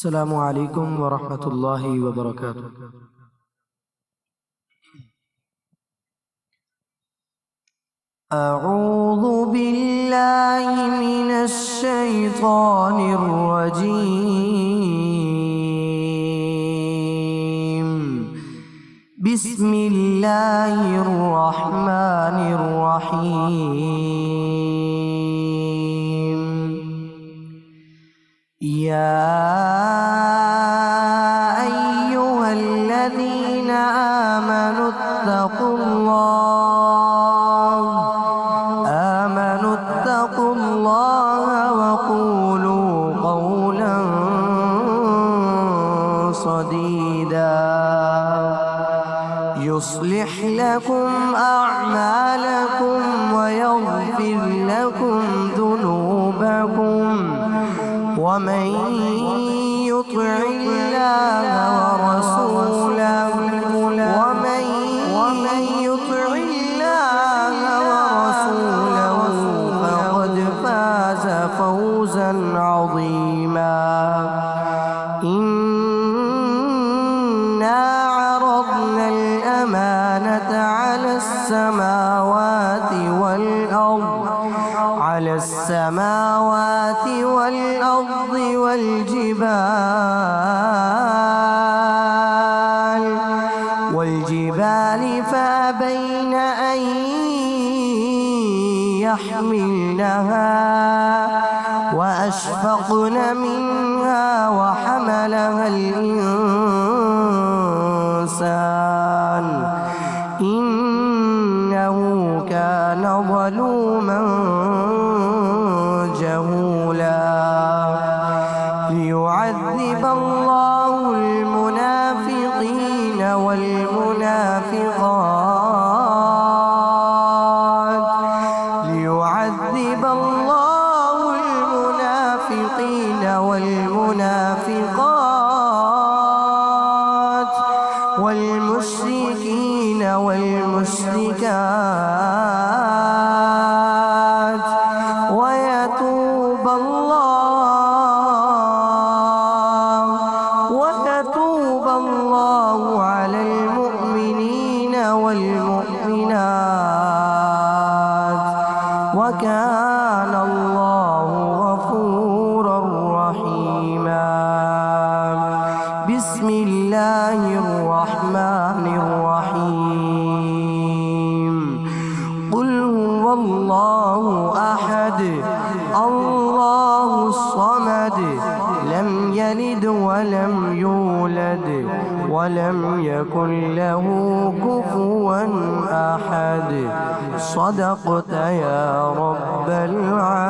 السلام عليكم ورحمة الله وبركاته. أعوذ بالله من الشيطان الرجيم. بسم الله الرحمن الرحيم. يا أيها الذين آمنوا اتقوا الله وقولوا قولا سديدا يصلح لكم أعمالكم ويغفر لكم ذنوبكم ومن يطع الله ورسوله فقد فاز فوزا عظيما. إنا عرضنا الأمانة على السماوات والأرض والجبال فأبين أن يحملنها وأشفقن منها وحملها الإنسان إنه كان ظلوما جهولا. ليعذب الله المنافقين والمنافقات والمشركين والمشركات ويتوب الله على المؤمنين والمؤمنات وكان الله غفورا رحيما. بسم الله الرحمن الرحيم. قل هو الله أحد الله الصمد لم يلد ولم يولد ولم يكن له كفوا أحد. صدقت يا رب العالمين.